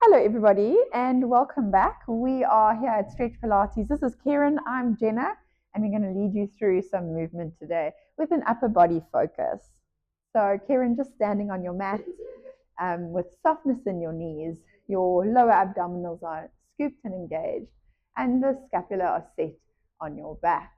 Hello, everybody, and welcome back. We are here at Stretch Pilates. This is Karen, I'm Jenna, and we're going to lead you through some movement today with an upper body focus. So, Karen, just standing on your mat with softness in your knees, your lower abdominals are scooped and engaged, and the scapula are set on your back.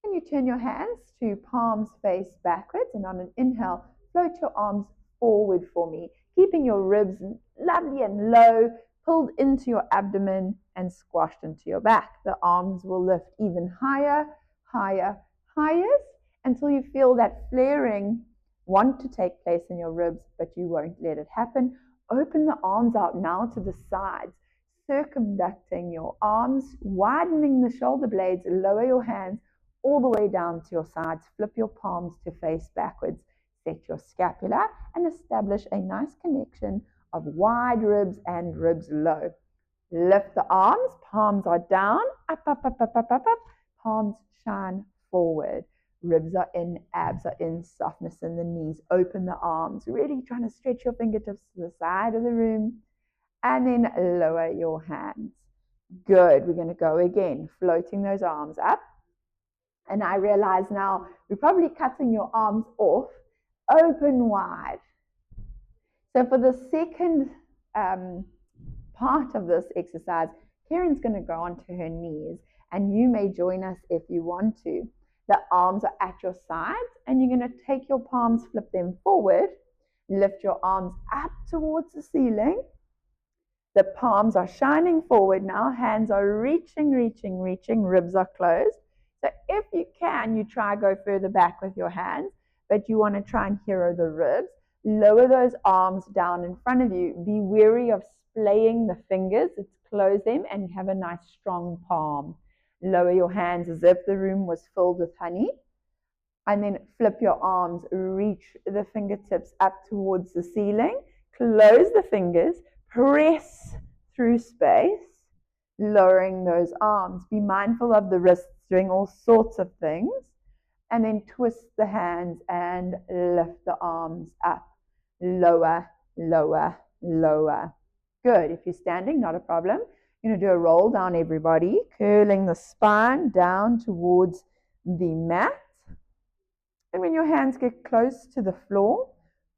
And you turn your hands to palms face backwards, and on an inhale, float your arms forward for me, keeping your ribs lovely and low, pulled into your abdomen and squashed into your back. The arms will lift even higher, higher, higher, until you feel that flaring want to take place in your ribs, but you won't let it happen. Open the arms out now to the sides, circumducting your arms, widening the shoulder blades, lower your hands all the way down to your sides. Flip your palms to face backwards. Set your scapula and establish a nice connection of wide ribs and ribs low. Lift the arms, palms are down, up, up, up, up, up, up, up. Palms shine forward. Ribs are in, abs are in, softness in the knees. Open the arms, really trying to stretch your fingertips to the side of the room. And then lower your hands. Good. We're going to go again, floating those arms up. And I realize now we're probably cutting your arms off. Open wide. So for the second part of this exercise, Karen's going to go onto her knees, and you may join us if you want to. The arms are at your sides, and you're going to take your palms, flip them forward, lift your arms up towards the ceiling. The palms are shining forward now, hands are reaching, reaching, reaching, ribs are closed. So if you can, you try go further back with your hands, but you want to try and hero the ribs. Lower those arms down in front of you. Be wary of splaying the fingers. It's close them and have a nice strong palm. Lower your hands as if the room was filled with honey. And then flip your arms, reach the fingertips up towards the ceiling. Close the fingers, press through space, lowering those arms. Be mindful of the wrists doing all sorts of things. And then twist the hands and lift the arms up. Lower, lower, lower. Good. If you're standing, not a problem. You're going to do a roll down, everybody, curling the spine down towards the mat. And when your hands get close to the floor,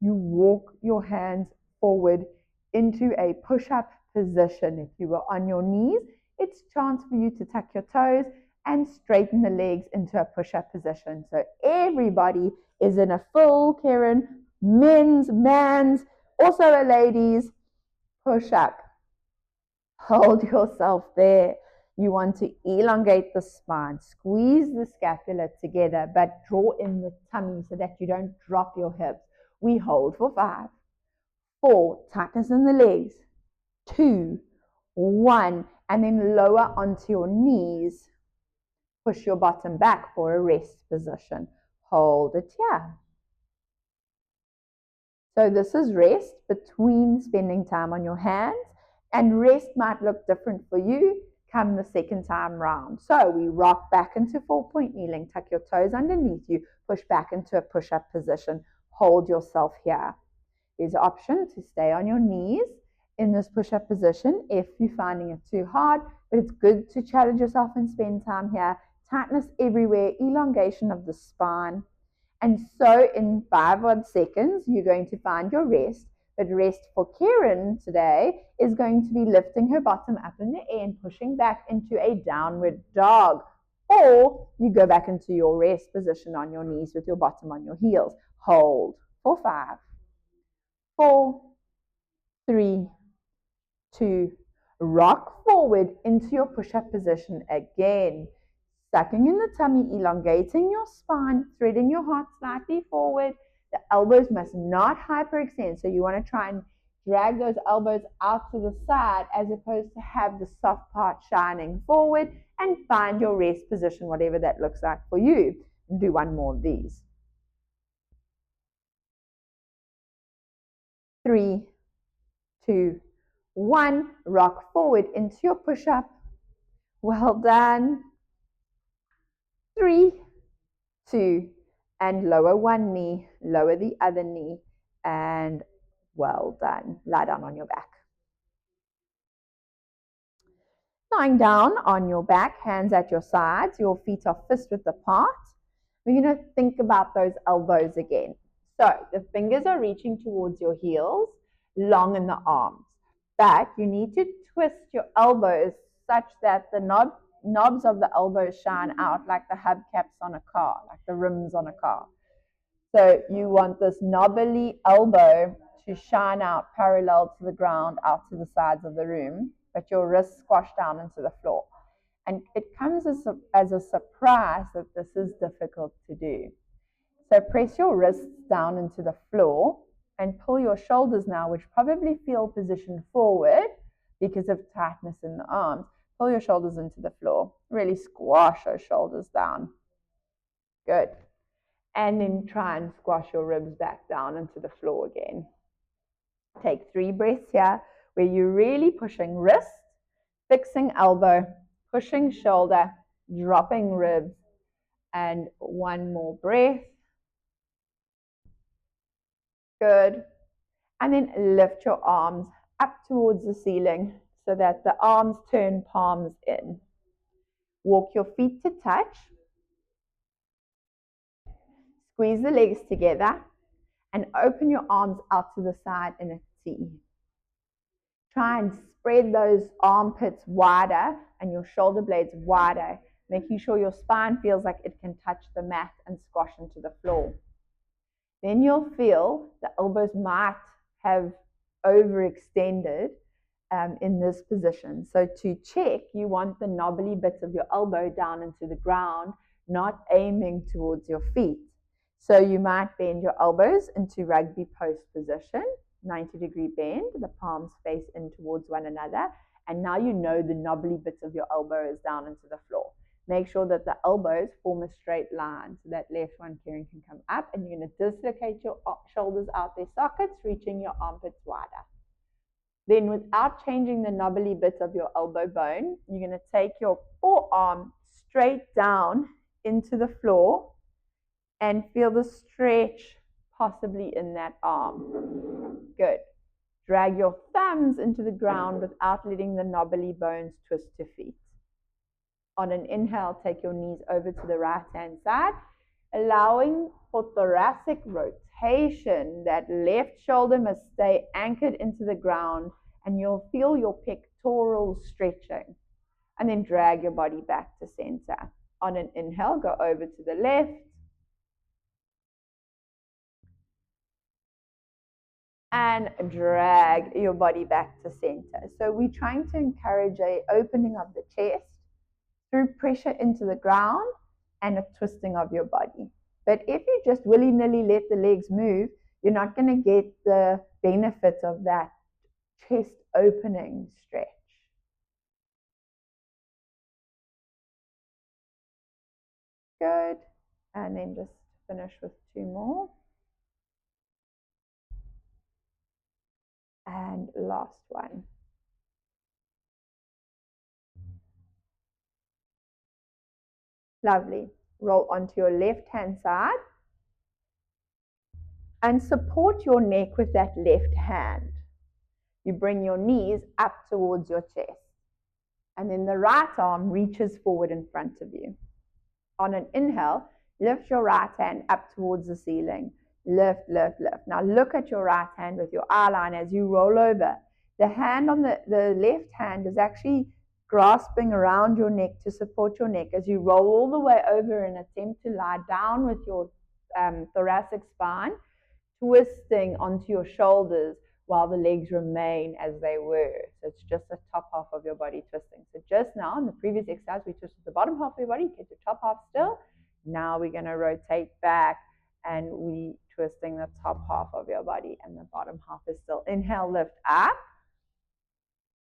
you walk your hands forward into a push-up position. If you were on your knees, it's a chance for you to tuck your toes and straighten the legs into a push-up position. So everybody is in a full, Karen, men's, man's, also a ladies push-up. Hold yourself there. You want to elongate the spine, squeeze the scapula together, but draw in the tummy so that you don't drop your hips. We hold for 5, 4, tightness in the legs, 2, 1, and then lower onto your knees. Push your bottom back for a rest position. Hold it here. So this is rest between spending time on your hands, and rest might look different for you come the second time round. So we rock back into 4-point kneeling, tuck your toes underneath you, push back into a push-up position. Hold yourself here. There's an option to stay on your knees in this push-up position if you're finding it too hard, but it's good to challenge yourself and spend time here. Tightness everywhere, elongation of the spine. And so in 5 odd seconds, you're going to find your rest. But rest for Karen today is going to be lifting her bottom up in the air and pushing back into a downward dog. Or you go back into your rest position on your knees with your bottom on your heels. Hold for 5, 4, 3, 2, rock forward into your push-up position again. Sucking in the tummy, elongating your spine, threading your heart slightly forward. The elbows must not hyperextend. So you want to try and drag those elbows out to the side as opposed to have the soft part shining forward, and find your rest position, whatever that looks like for you. Do one more of these. 3, 2, 1. Rock forward into your push-up. Well done. 3, 2, and lower one knee, lower the other knee, and well done. Lie down on your back. Lying down on your back, hands at your sides, your feet are fist width apart. We're going to think about those elbows again. So the fingers are reaching towards your heels, long in the arms. But you need to twist your elbows such that the knobs of the elbows shine out like the hubcaps on a car, like the rims on a car. So you want this knobbly elbow to shine out parallel to the ground, out to the sides of the room, but your wrists squash down into the floor. And it comes as a surprise that this is difficult to do. So press your wrists down into the floor and pull your shoulders now, which probably feel positioned forward because of tightness in the arms. Pull your shoulders into the floor. Really squash those shoulders down. Good. And then try and squash your ribs back down into the floor again. Take 3 breaths here where you're really pushing wrist, fixing elbow, pushing shoulder, dropping ribs, and 1 more breath. Good. And then lift your arms up towards the ceiling so that the arms turn palms in. Walk your feet to touch. Squeeze the legs together and open your arms out to the side in a T. Try and spread those armpits wider and your shoulder blades wider, making sure your spine feels like it can touch the mat and squash into the floor. Then you'll feel the elbows might have overextended in this position. So to check, you want the knobbly bits of your elbow down into the ground, not aiming towards your feet. So you might bend your elbows into rugby post position, 90-degree bend, the palms face in towards one another, and now you know the knobbly bits of your elbow is down into the floor. Make sure that the elbows form a straight line, so that left one, Karen, can come up, and you're going to dislocate your shoulders out their sockets, reaching your armpits wider. Then without changing the knobbly bits of your elbow bone, you're going to take your forearm straight down into the floor and feel the stretch possibly in that arm. Good. Drag your thumbs into the ground without letting the knobbly bones twist to feet. On an inhale, take your knees over to the right-hand side, allowing for thoracic rotation. That left shoulder must stay anchored into the ground, and you'll feel your pectorals stretching. And then drag your body back to center. On an inhale, go over to the left. And drag your body back to center. So we're trying to encourage an opening of the chest through pressure into the ground and a twisting of your body. But if you just willy-nilly let the legs move, you're not going to get the benefit of that chest opening stretch. Good. And then just finish with 2 more. And last one. Lovely. Roll onto your left-hand side and support your neck with that left hand. You bring your knees up towards your chest. And then the right arm reaches forward in front of you. On an inhale, lift your right hand up towards the ceiling. Lift, lift, lift. Now look at your right hand with your eye line as you roll over. The hand on the left hand is actually grasping around your neck to support your neck as you roll all the way over and attempt to lie down with your thoracic spine, twisting onto your shoulders while the legs remain as they were. So it's just the top half of your body twisting. So just now in the previous exercise, we twisted the bottom half of your body, keep the top half still. Now we're going to rotate back and we twisting the top half of your body and the bottom half is still. Inhale, lift up.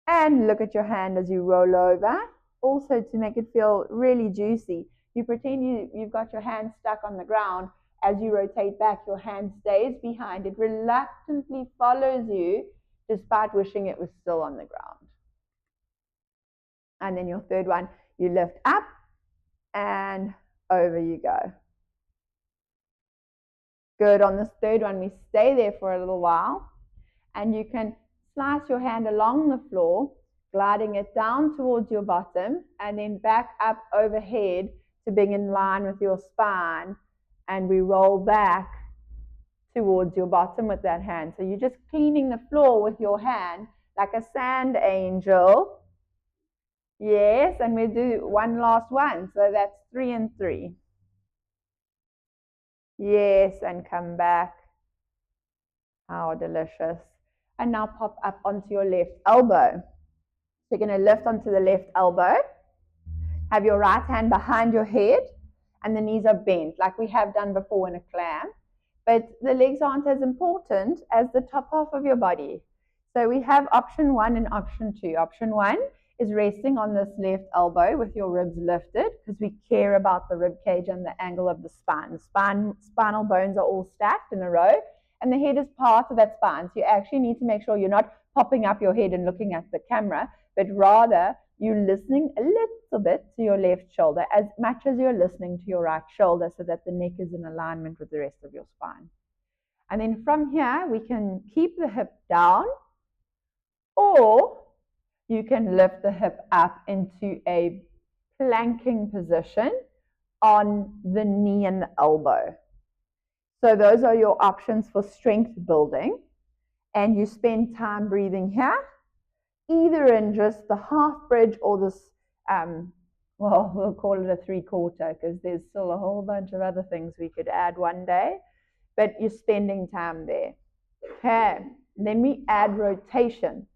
And look at your hand as you roll over. Also to make it feel really juicy, you pretend you've got your hand stuck on the ground. As you rotate back, your hand stays behind. It reluctantly follows you despite wishing it was still on the ground. And then your third one, you lift up and over you go. Good. On this third one, we stay there for a little while. And you can slice your hand along the floor gliding it down towards your bottom and then back up overhead to being in line with your spine, and we roll back towards your bottom with that hand. So you're just cleaning the floor with your hand like a sand angel. Yes, and we do one last one. So that's 3 and 3. Yes, and come back. How delicious. And now pop up onto your left elbow. So you're going to lift onto the left elbow. Have your right hand behind your head and the knees are bent like we have done before in a clam. But the legs aren't as important as the top half of your body. So we have option 1 and option 2. Option 1 is resting on this left elbow with your ribs lifted because we care about the rib cage and the angle of the spine. The spinal bones are all stacked in a row and the head is part of that spine. So you actually need to make sure you're not popping up your head and looking at the camera, but rather you're listening a little bit to your left shoulder as much as you're listening to your right shoulder so that the neck is in alignment with the rest of your spine. And then from here, we can keep the hip down, or you can lift the hip up into a planking position on the knee and the elbow. So those are your options for strength building. And you spend time breathing here, either in just the half bridge or this, well, we'll call it a 3/4 because there's still a whole bunch of other things we could add one day, but you're spending time there. Okay, and then we add rotation.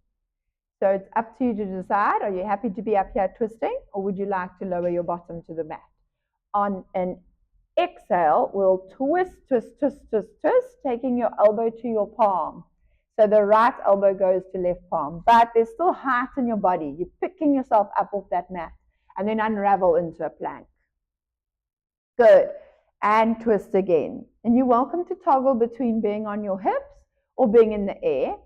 So it's up to you to decide, are you happy to be up here twisting or would you like to lower your bottom to the mat? On an exhale, we'll twist, twist, twist, twist, twist, taking your elbow to your palm. So the right elbow goes to left palm, but there's still height in your body. You're picking yourself up off that mat and then unravel into a plank. Good. And twist again. And you're welcome to toggle between being on your hips or being in the air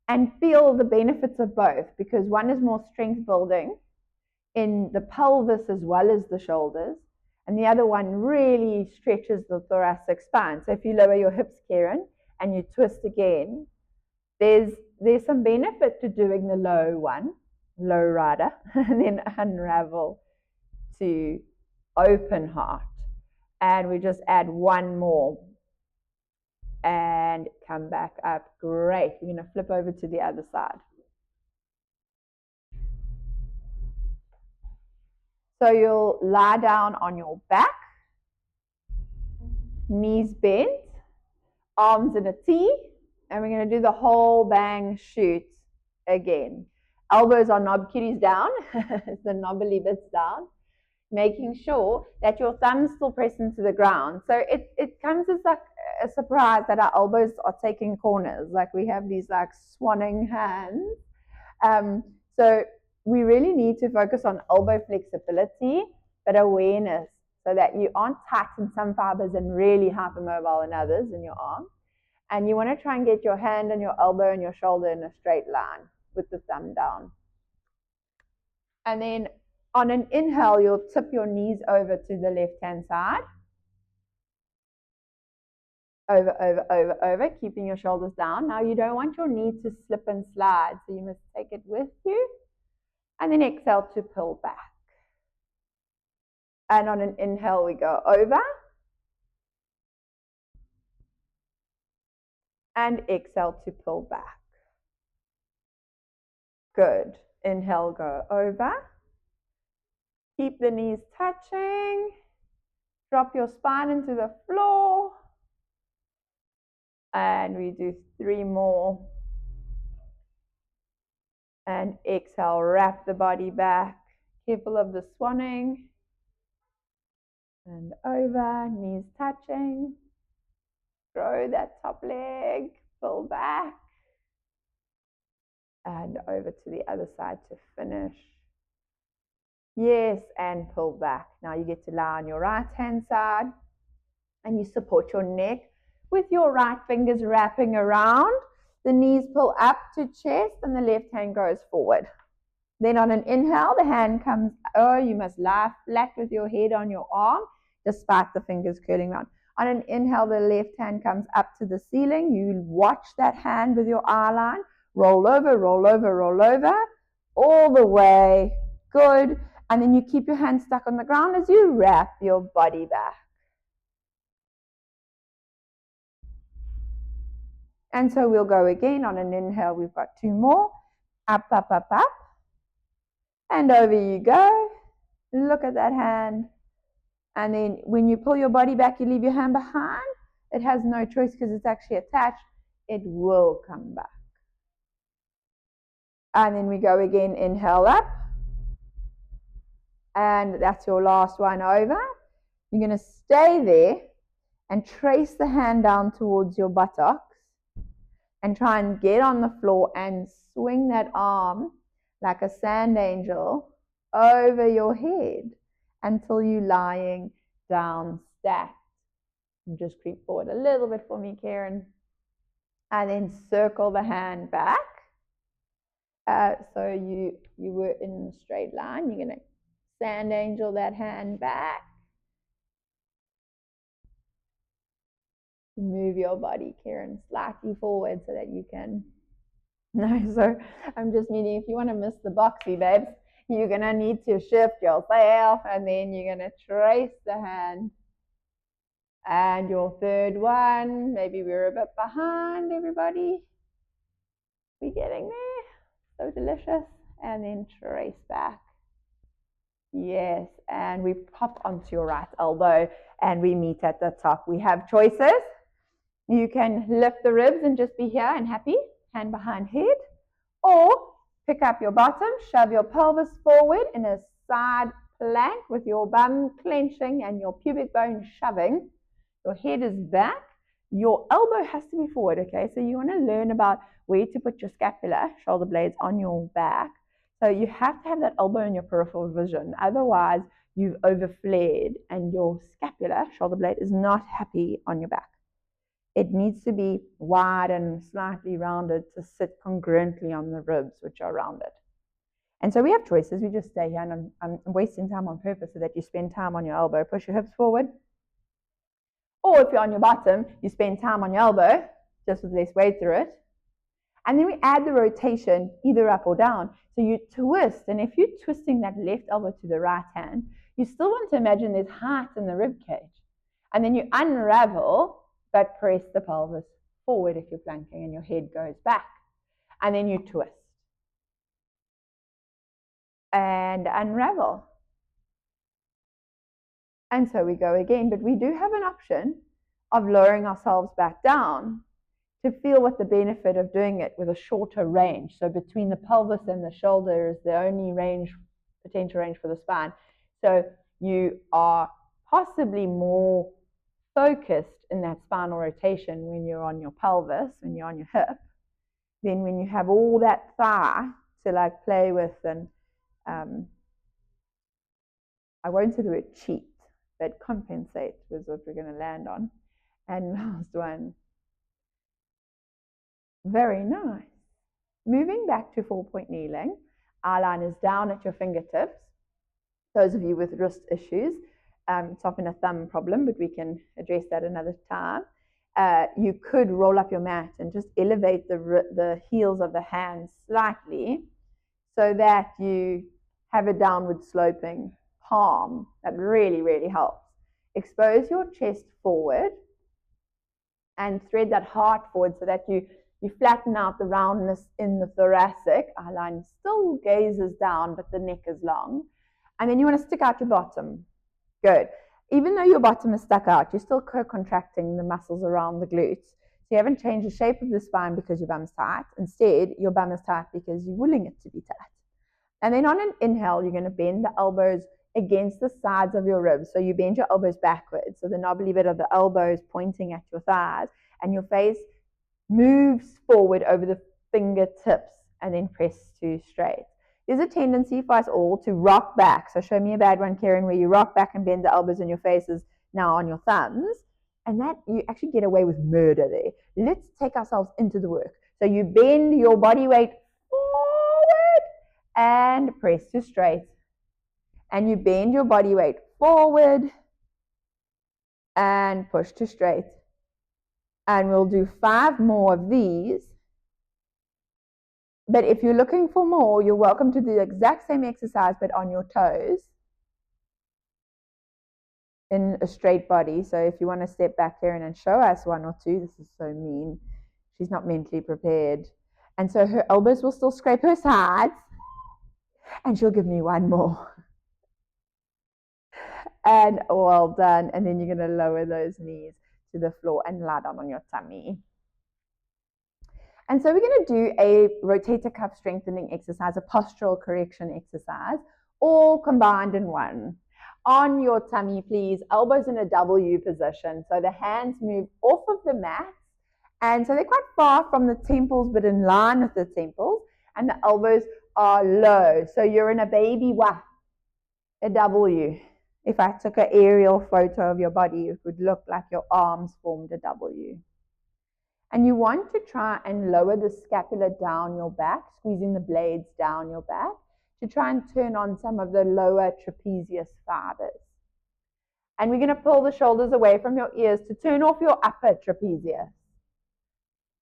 and feel the benefits of both because one is more strength building in the pelvis as well as the shoulders. And the other one really stretches the thoracic spine. So if you lower your hips, Karen, and you twist again, there's some benefit to doing the low one, low rider, and then unravel to open heart. And we just add one more and come back up. Great. We're going to flip over to the other side. So you'll lie down on your back, knees bent, arms in a T, and we're going to do the whole bang shoot again. Elbows are knob kitties down, the knobbly bits down, making sure that your thumbs still press into the ground. So it comes as like a surprise that our elbows are taking corners, like we have these like swanning hands. So we really need to focus on elbow flexibility, but awareness, so that you aren't tight in some fibers and really hypermobile in others in your arm. And you want to try and get your hand and your elbow and your shoulder in a straight line with the thumb down. And then on an inhale, you'll tip your knees over to the left-hand side. Over, over, over, over, keeping your shoulders down. Now you don't want your knee to slip and slide, so you must take it with you. And then exhale to pull back. And on an inhale, we go over. And exhale to pull back. Good. Inhale, go over. Keep the knees touching. Drop your spine into the floor. And we do 3 more. And exhale, wrap the body back. Careful of the swanning. And over, knees touching. Throw that top leg, pull back. And over to the other side to finish. Yes, and pull back. Now you get to lie on your right hand side and you support your neck with your right fingers wrapping around. The knees pull up to chest and the left hand goes forward. Then on an inhale, the hand comes, you must lie flat with your head on your arm despite the fingers curling around. On an inhale, the left hand comes up to the ceiling. You watch that hand with your eye line. Roll over, roll over, roll over. all the way. Good. And then you keep your hands stuck on the ground as you wrap your body back. And so we'll go again on an inhale. We've got 2 more. Up, up, up, up. And over you go. Look at that hand. And then when you pull your body back, you leave your hand behind. It has no choice because it's actually attached. It will come back. And then we go again, inhale up. And that's your last one over. You're going to stay there and trace the hand down towards your buttocks and try and get on the floor and swing that arm like a sand angel over your head until you're lying down stacked. And just creep forward a little bit for me, Karen. And then circle the hand back. So you were in a straight line. You're going to sand angel that hand back. Move your body, Karen, slightly forward so that you can. No, so I'm just meaning if you want to miss the boxy, babes, you're going to need to shift yourself and then you're going to trace the hand. And your third one, maybe we're a bit behind, everybody. We're getting there. So delicious. And then trace back. Yes, and we pop onto your right elbow and we meet at the top. We have choices. You can lift the ribs and just be here and happy, hand behind head, or pick up your bottom, shove your pelvis forward in a side plank with your bum clenching and your pubic bone shoving. Your head is back. Your elbow has to be forward, okay? So you want to learn about where to put your scapula, shoulder blades on your back. So you have to have that elbow in your peripheral vision. Otherwise, you've overflared and your scapula, shoulder blade, is not happy on your back. It needs to be wide and slightly rounded to sit congruently on the ribs, which are rounded. And so we have choices. We just stay here, and I'm wasting time on purpose so that you spend time on your elbow. Push your hips forward. Or if you're on your bottom, you spend time on your elbow, just with less weight through it. And then we add the rotation either up or down. So you twist, and if you're twisting that left elbow to the right hand, you still want to imagine there's height in the rib cage. And then you unravel, but press the pelvis forward if you're planking and your head goes back. And then you twist. And unravel. And so we go again, but we do have an option of lowering ourselves back down to feel what the benefit of doing it with a shorter range. So between the pelvis and the shoulder is the only range, potential range for the spine. So you are possibly more focused in that spinal rotation when you're on your pelvis, when you're on your hip, then when you have all that thigh to like play with. And I won't say the word cheat, but compensate was what we're going to land on. And last one, very nice. Moving back to 4-point kneeling, our line is down at your fingertips. Those of you with wrist issues, it's often a thumb problem, but we can address that another time. You could roll up your mat and just elevate the heels of the hands slightly so that you have a downward sloping palm. That really, really helps. Expose your chest forward and thread that heart forward so that you flatten out the roundness in the thoracic. Our line still gazes down, but the neck is long. And then you want to stick out your bottom. Good. Even though your bottom is stuck out, you're still co-contracting the muscles around the glutes. So you haven't changed the shape of the spine because your bum's tight. Instead, your bum is tight because you're willing it to be tight. And then on an inhale, you're going to bend the elbows against the sides of your ribs. So you bend your elbows backwards. So the knobbly bit of the elbows pointing at your thighs, and your face moves forward over the fingertips and then press to straight. There's a tendency for us all to rock back. So show me a bad one, Karen, where you rock back and bend the elbows and your face is now on your thumbs. And that you actually get away with murder there. Let's take ourselves into the work. So you bend your body weight forward and press to straight. And you bend your body weight forward and push to straight. And we'll do 5 more of these. But if you're looking for more, you're welcome to do the exact same exercise, but on your toes in a straight body. So if you want to step back here and show us one or two, this is so mean. She's not mentally prepared. And so her elbows will still scrape her sides, and she'll give me one more. And well done. And then you're going to lower those knees to the floor and lie down on your tummy. And so we're going to do a rotator cuff strengthening exercise, a postural correction exercise, all combined in one. On your tummy, please, elbows in a W position. So the hands move off of the mat. And so they're quite far from the temples, but in line with the temples. And the elbows are low. So you're in a baby what? A W. If I took an aerial photo of your body, it would look like your arms formed a W. And you want to try and lower the scapula down your back, squeezing the blades down your back to try and turn on some of the lower trapezius fibers. And we're going to pull the shoulders away from your ears to turn off your upper trapezius.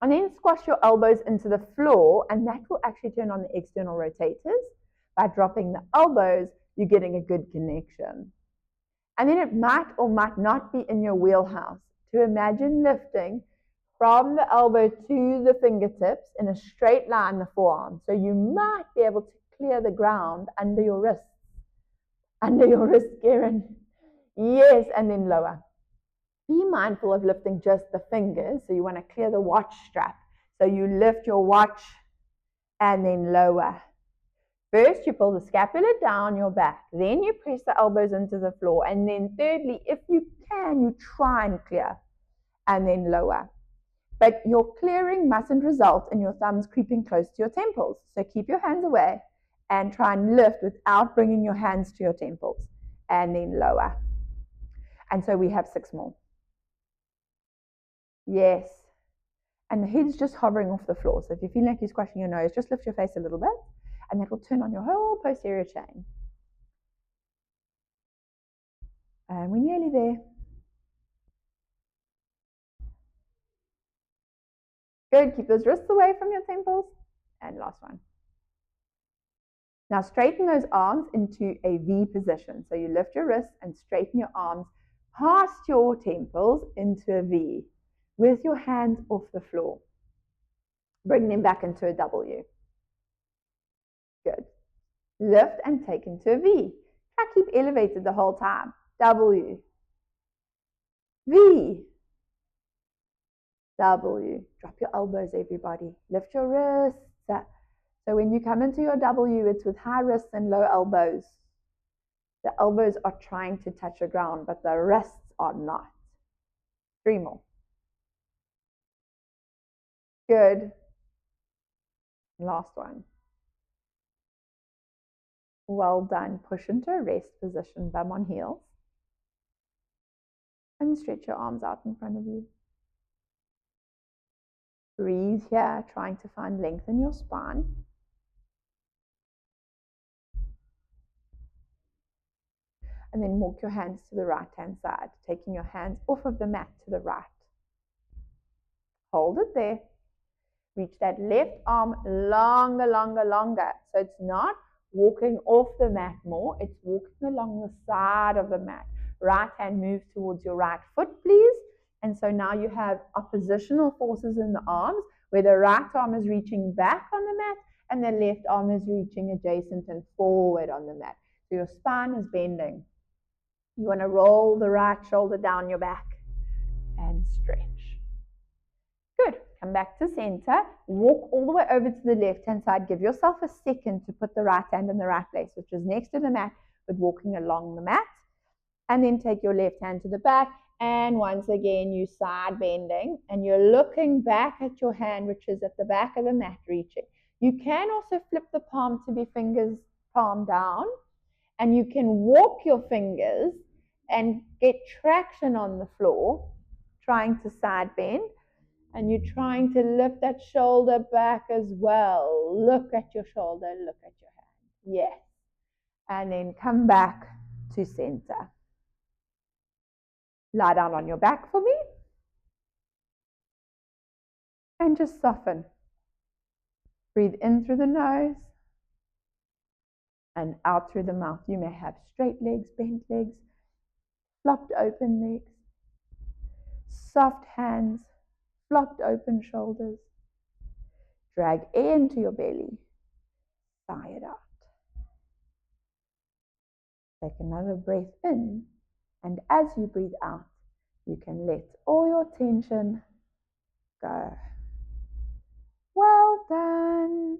And then squash your elbows into the floor, and that will actually turn on the external rotators. By dropping the elbows, you're getting a good connection. And then it might or might not be in your wheelhouse to imagine lifting from the elbow to the fingertips in a straight line, the forearm. So you might be able to clear the ground under your wrists. Under your wrist, Karen. Yes, and then lower. Be mindful of lifting just the fingers. So you want to clear the watch strap. So you lift your watch and then lower. First, you pull the scapula down your back. Then you press the elbows into the floor. And then thirdly, if you can, you try and clear and then lower. But your clearing mustn't result in your thumbs creeping close to your temples. So keep your hands away and try and lift without bringing your hands to your temples. And then lower. And so we have 6 more. Yes. And the head is just hovering off the floor. So if you feel like you're squashing your nose, just lift your face a little bit. And that will turn on your whole posterior chain. And we're nearly there. Good. Keep those wrists away from your temples. And last one. Now straighten those arms into a V position. So you lift your wrists and straighten your arms past your temples into a V with your hands off the floor. Bring them back into a W. Good. Lift and take into a V. Try to keep elevated the whole time. W. V. W. Drop your elbows, everybody. Lift your wrists. So when you come into your W, it's with high wrists and low elbows. The elbows are trying to touch the ground, but the wrists are not. 3 more. Good. Last one. Well done. Push into a rest position, bum on heels. And stretch your arms out in front of you. Breathe here, trying to find length in your spine. And then walk your hands to the right-hand side, taking your hands off of the mat to the right. Hold it there. Reach that left arm longer, longer, longer. So it's not walking off the mat more, it's walking along the side of the mat. Right hand moves towards your right foot, please. And so now you have oppositional forces in the arms, where the right arm is reaching back on the mat and the left arm is reaching adjacent and forward on the mat. So your spine is bending. You want to roll the right shoulder down your back and stretch. Good. Come back to center. Walk all the way over to the left-hand side. Give yourself a second to put the right hand in the right place, which is next to the mat, but walking along the mat. And then take your left hand to the back. And once again, you side bending. And you're looking back at your hand, which is at the back of the mat, reaching. You can also flip the palm to be fingers palm down. And you can walk your fingers and get traction on the floor, trying to side bend. And you're trying to lift that shoulder back as well. Look at your shoulder, look at your hand. Yes. And then come back to center. Lie down on your back for me. And just soften. Breathe in through the nose and out through the mouth. You may have straight legs, bent legs, flopped open legs, soft hands, flopped open shoulders. Drag into your belly, sigh it out. Take another breath in, and as you breathe out, you can let all your tension go. Well done.